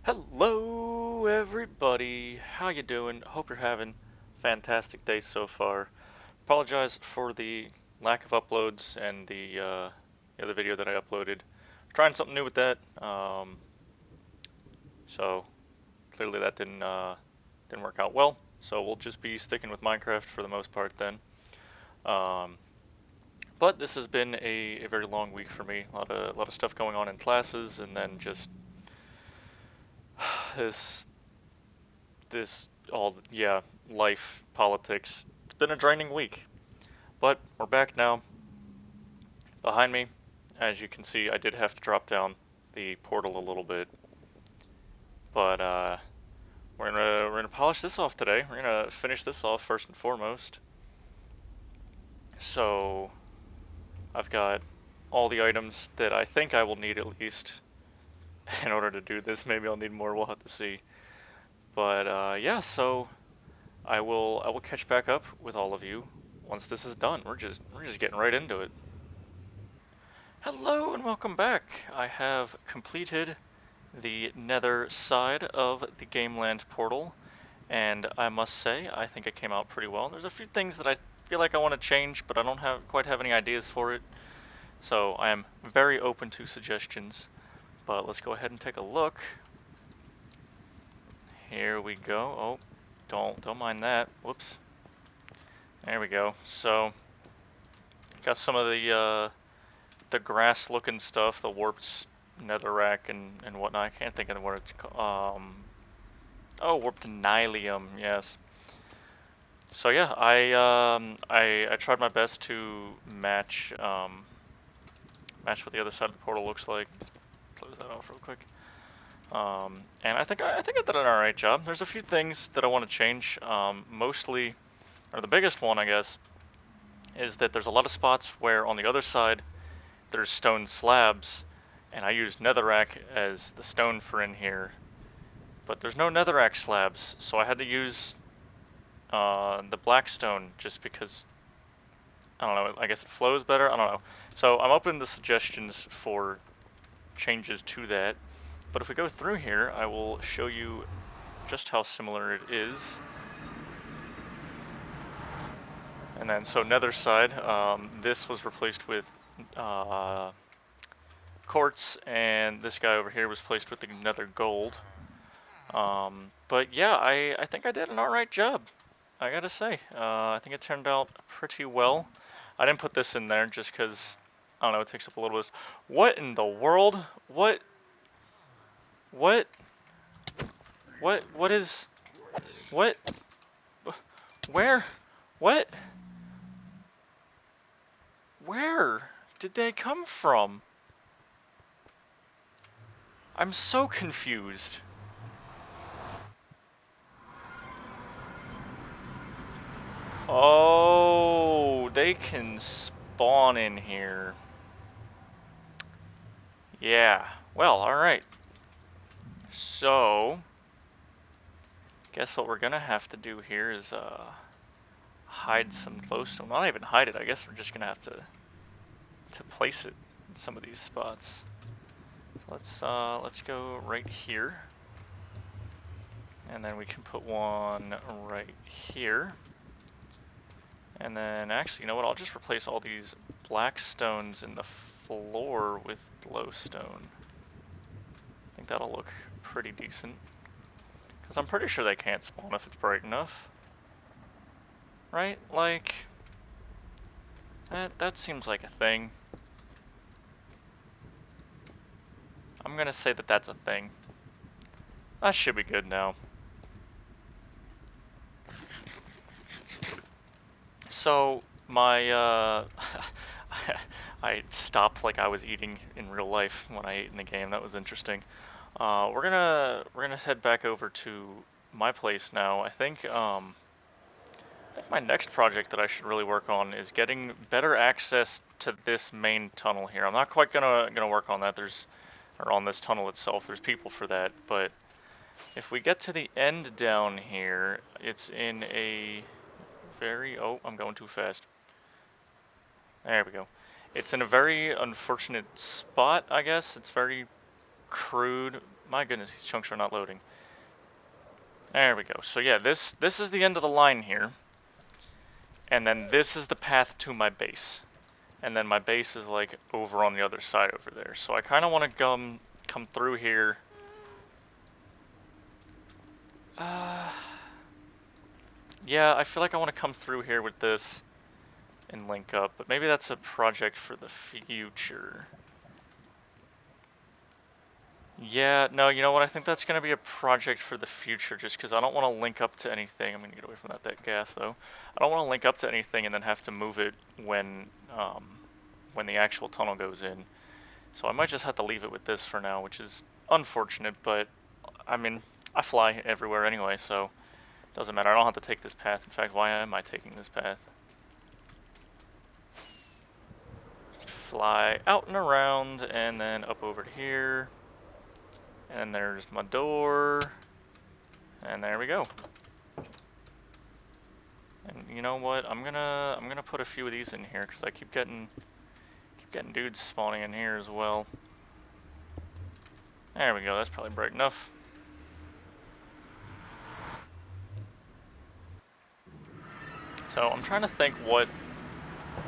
Hello everybody, how you doing? Hope you're having a fantastic day so far. Apologize for the lack of uploads and the other video that I uploaded. Trying something new with that, so clearly that didn't work out well. So we'll just be sticking with Minecraft for the most part then. Um, but this has been a very long week for me. A lot of stuff going on in classes, and then just this this all yeah, life, politics. It's been a draining week, but we're back now. Behind me, as you can see, I did have to drop down the portal a little bit, but we're gonna polish this off today. We're gonna finish this off first and foremost. So I've got all the items that I think I will need at least in order to do this. Maybe I'll need more. We'll have to see. But yeah, so I will catch back up with all of you once this is done. We're just getting right into it. Hello and welcome back. I have completed the nether side of the Gameland portal, and I must say, I think it came out pretty well. There's a few things that I feel like I want to change, but I don't quite have any ideas for it, so I am very open to suggestions. But let's go ahead and take a look. Here we go. Oh, don't mind that. Whoops. There we go. So, got some of the grass looking stuff, the warped netherrack and whatnot. I can't think of the word it's called. Oh, warped nylium, yes. So yeah, I tried my best to match what the other side of the portal looks like. Close that off real quick. And I think I did an alright job. There's a few things that I want to change. Mostly, or the biggest one I guess, is that there's a lot of spots where on the other side there's stone slabs, and I used netherrack as the stone for in here, but there's no netherrack slabs, so I had to use the blackstone just because, I don't know, I guess it flows better, I don't know. So I'm open to suggestions for changes to that, but if we go through here, I will show you just how similar it is. And then, so nether side, this was replaced with quartz, and this guy over here was placed with the nether gold. But yeah, I think I did an alright job, I gotta say. I think it turned out pretty well. I didn't put this in there just because, I don't know, it takes up a little bit. What in the world? What? What? What is? What? Where? What? Where did they come from? I'm so confused. Oh, they can spawn in here. Yeah, well, alright. So, guess what we're gonna have to do here is hide some glowstone. Not even hide it, I guess we're just gonna have to place it in some of these spots. Let's go right here. And then we can put one right here. And then actually, you know what, I'll just replace all these black stones in the floor with glowstone. I think that'll look pretty decent. Because I'm pretty sure they can't spawn if it's bright enough. Right? Like, that seems like a thing. I'm gonna say that that's a thing. That should be good now. So, my, I stopped like I was eating in real life when I ate in the game. That was interesting. We're gonna head back over to my place now. I think my next project that I should really work on is getting better access to this main tunnel here. I'm not quite gonna work on that. Or on this tunnel itself. There's people for that, but if we get to the end down here, it's in a very, oh, I'm going too fast. There we go. It's in a very unfortunate spot, I guess. It's very crude. My goodness, these chunks are not loading. There we go. So yeah, this is the end of the line here. And then this is the path to my base. And then my base is like over on the other side over there. So I kind of want to come through here. Yeah, I feel like I want to come through here with this and link up, but maybe that's a project for the future. Yeah, no, you know what? I think that's going to be a project for the future just because I don't want to link up to anything. I'm going to get away from that gas, though. I don't want to link up to anything and then have to move it when the actual tunnel goes in. So I might just have to leave it with this for now, which is unfortunate, but I mean, I fly everywhere anyway, so it doesn't matter. I don't have to take this path. In fact, why am I taking this path? Just fly out and around and then up over to here. And there's my door. And there we go. And you know what? I'm gonna put a few of these in here because I keep getting dudes spawning in here as well. There we go. That's probably bright enough. So I'm trying to think what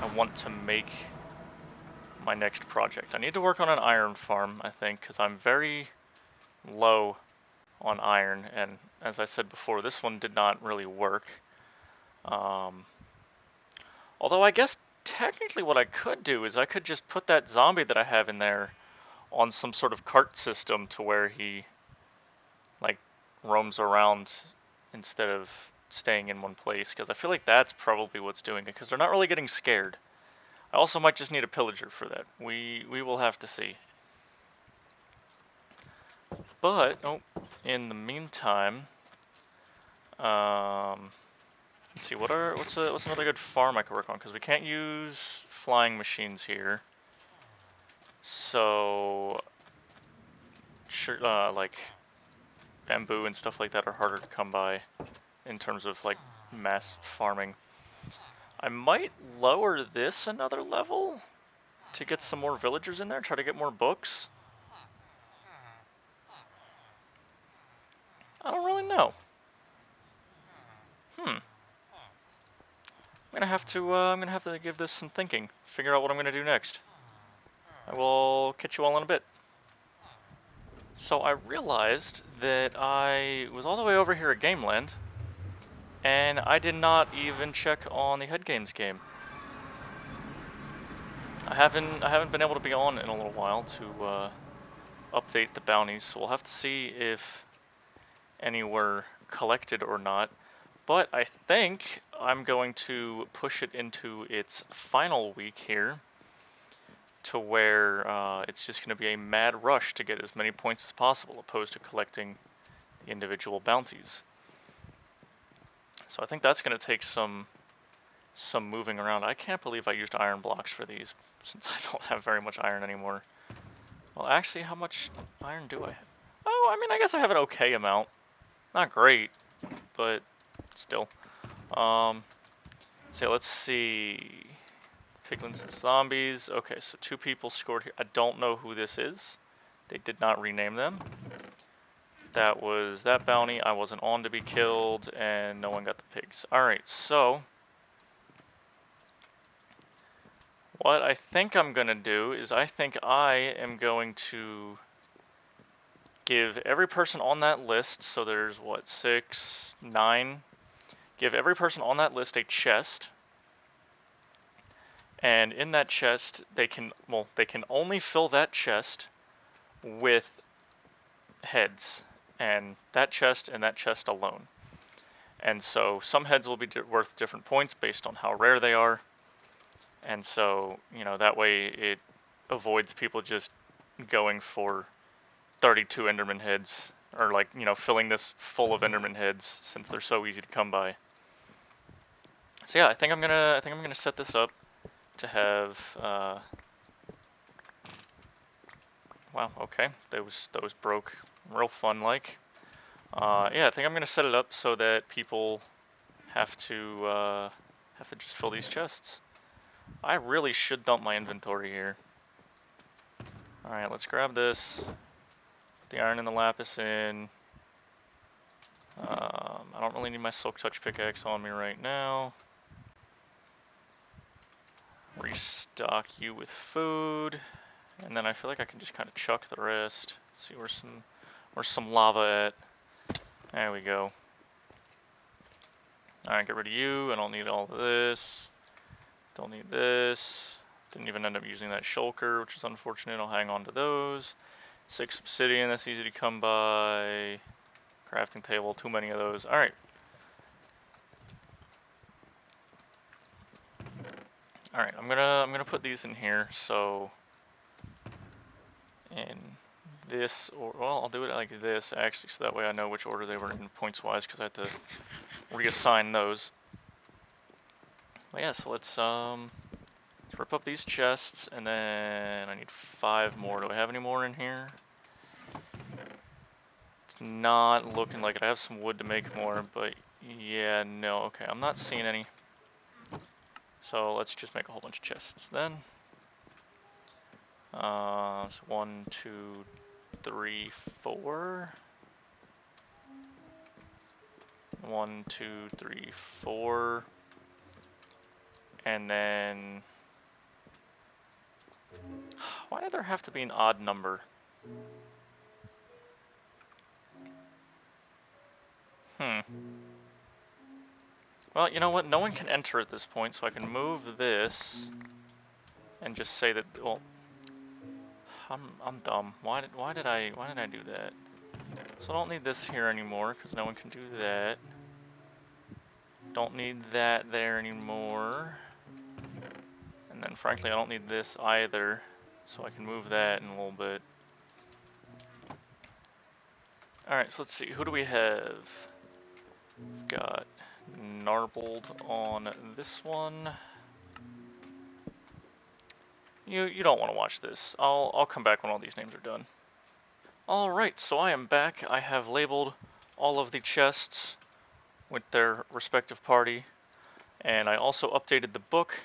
I want to make my next project. I need to work on an iron farm, I think, because I'm very low on iron, and as I said before, this one did not really work. Although I guess technically what I could do is I could just put that zombie that I have in there on some sort of cart system to where he like roams around instead of staying in one place, because I feel like that's probably what's doing it, because they're not really getting scared. I also might just need a pillager for that. We will have to see. But in the meantime, let's see what's another good farm I could work on, because we can't use flying machines here. So sure, like bamboo and stuff like that are harder to come by in terms of like mass farming. I might lower this another level to get some more villagers in there, try to get more books. I don't really know. I'm gonna have to give this some thinking, figure out what I'm gonna do next. I will catch you all in a bit. So I realized that I was all the way over here at Gameland, and I did not even check on the Headgames game. I haven't been able to be on in a little while to update the bounties, so we'll have to see if any were collected or not. But I think I'm going to push it into its final week here, to where it's just going to be a mad rush to get as many points as possible, opposed to collecting the individual bounties. So I think that's going to take some moving around. I can't believe I used iron blocks for these, since I don't have very much iron anymore. Well, actually, how much iron do I have? Oh, I mean, I guess I have an okay amount. Not great, but still. So let's see. Piglins and zombies. Okay, so 2 people scored here. I don't know who this is. They did not rename them. That was that bounty. I wasn't on to be killed, and no one got the pigs. Alright, so what I think I'm going to do is I think I am going to give every person on that list, so there's what, 6, 9, give every person on that list a chest. And in that chest, they can only fill that chest with heads, and that chest alone. And so some heads will be worth different points based on how rare they are. And so, you know, that way it avoids people just going for 32 Enderman heads, or like, you know, filling this full of Enderman heads, since they're so easy to come by. So yeah, I think I'm gonna set this up to have wow, okay, those broke real fun like. Yeah, I think I'm gonna set it up so that people have to just fill these chests. I really should dump my inventory here. Alright, let's grab this. Put the iron and the lapis in. I don't really need my silk touch pickaxe on me right now. Restock you with food, and then I feel like I can just kind of chuck the rest. Let's see where's some lava at. There we go. Alright, get rid of you. I don't need all of this. Don't need this. Didn't even end up using that shulker, which is unfortunate. I'll hang on to those. 6 obsidian, that's easy to come by. Crafting table, too many of those. Alright. Alright, I'm gonna put these in here, so in this, or well, I'll do it like this actually, so that way I know which order they were in points wise, because I had to reassign those. But yeah, so let's rip up these chests, and then I need 5 more. Do I have any more in here? It's not looking like it. I have some wood to make more, but yeah, no, okay, I'm not seeing any. So let's just make a whole bunch of chests then. So 1, 2, 3, 4. 1, 2, 3, 4. And then, why did there have to be an odd number? Well, you know what? No one can enter at this point, so I can move this and just say that. Well, I'm dumb. Why did I do that? So I don't need this here anymore because no one can do that. Don't need that there anymore. And then frankly, I don't need this either, so I can move that in a little bit. Alright, so let's see, who do we have? We've got Narbled on this one. You don't want to watch this. I'll come back when all these names are done. Alright, so I am back. I have labeled all of the chests with their respective party, and I also updated the book.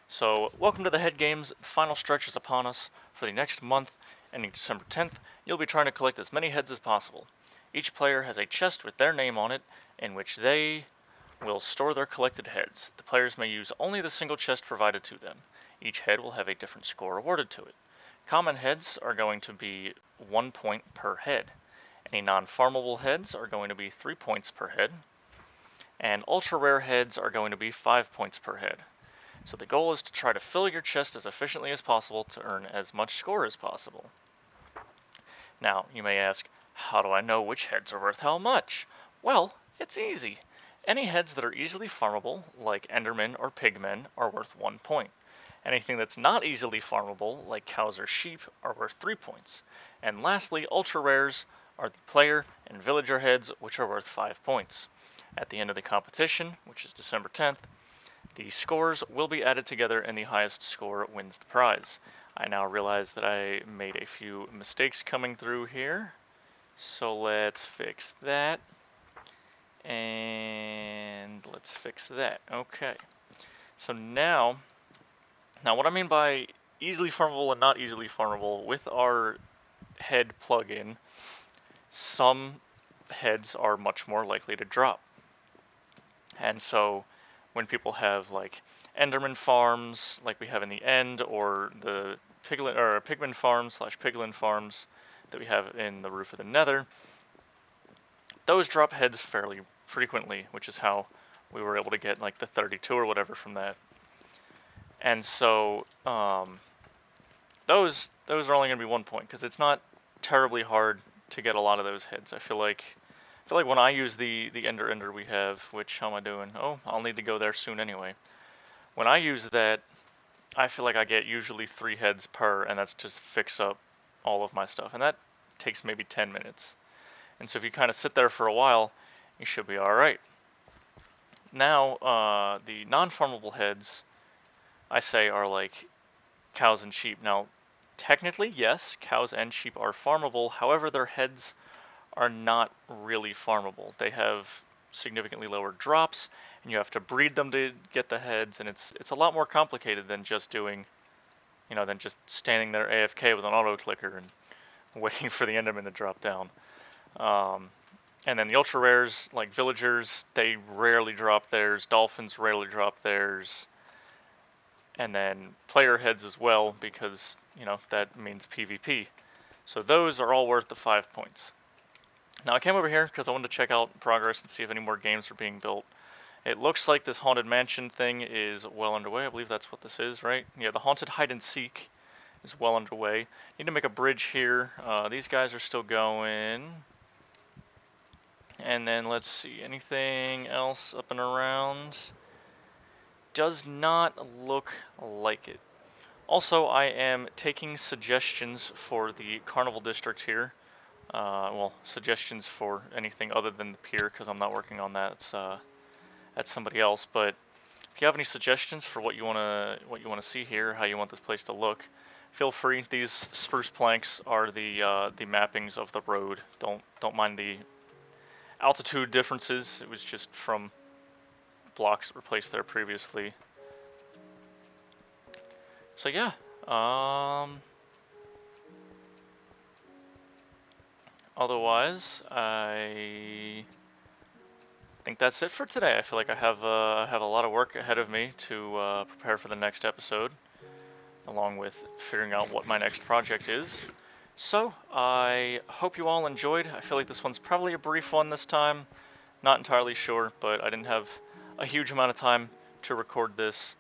So, welcome to the Headgames. The final stretch is upon us. For the next month, ending December 10th, you'll be trying to collect as many heads as possible. Each player has a chest with their name on it, in which they will store their collected heads. The players may use only the single chest provided to them. Each head will have a different score awarded to it. Common heads are going to be 1 point per head. Any non-farmable heads are going to be 3 points per head. And ultra rare heads are going to be 5 points per head. So the goal is to try to fill your chest as efficiently as possible to earn as much score as possible. Now, you may ask, how do I know which heads are worth how much? Well, it's easy. Any heads that are easily farmable, like Endermen or Pigmen, are worth 1 point. Anything that's not easily farmable, like cows or sheep, are worth 3 points. And lastly, ultra rares are the player and villager heads, which are worth 5 points. At the end of the competition, which is December 10th, the scores will be added together and the highest score wins the prize. I now realize that I made a few mistakes coming through here, so let's fix that. And let's fix that. Okay. So now what I mean by easily farmable and not easily farmable, with our head plugin, some heads are much more likely to drop. And so when people have like Enderman farms, like we have in the end, or the Pigman farms / Piglin farms that we have in the roof of the Nether, those drop heads fairly frequently, which is how we were able to get like the 32 or whatever from that. And so those are only going to be 1 point because it's not terribly hard to get a lot of those heads. I feel like when I use the Ender we have, which, how am I doing? Oh, I'll need to go there soon anyway. When I use that, I feel like I get usually 3 heads per, and that's just fix up all of my stuff. And that takes maybe 10 minutes. And so if you kind of sit there for a while, you should be alright. Now, the non-farmable heads, I say, are like cows and sheep. Now, technically, yes, cows and sheep are farmable. However, their heads are not really farmable. They have significantly lower drops, and you have to breed them to get the heads, and it's a lot more complicated than just doing, than just standing there AFK with an auto clicker and waiting for the Enderman to drop down. And then the ultra rares, like villagers, they rarely drop theirs. Dolphins rarely drop theirs. And then player heads as well, because, you know, that means PvP. So those are all worth the 5 points. Now I came over here because I wanted to check out progress and see if any more games are being built. It looks like this Haunted Mansion thing is well underway. I believe that's what this is, right? Yeah, the Haunted Hide and Seek is well underway. Need to make a bridge here. These guys are still going. And then let's see, anything else up and around? Does not look like it. Also, I am taking suggestions for the Carnival District here. Well, suggestions for anything other than the pier, because I'm not working on that. That's somebody else. But if you have any suggestions for what you wanna see here, how you want this place to look, feel free. These spruce planks are the mappings of the road. Don't mind the altitude differences. It was just from blocks that were placed there previously. So yeah, otherwise I think that's it for today. I feel like I have a lot of work ahead of me to prepare for the next episode, along with figuring out what my next project is. So I hope you all enjoyed. I feel like this one's probably a brief one this time. Not entirely sure, but I didn't have a huge amount of time to record this.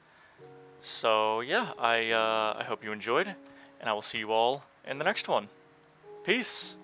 So yeah, I hope you enjoyed, and I will see you all in the next one. Peace!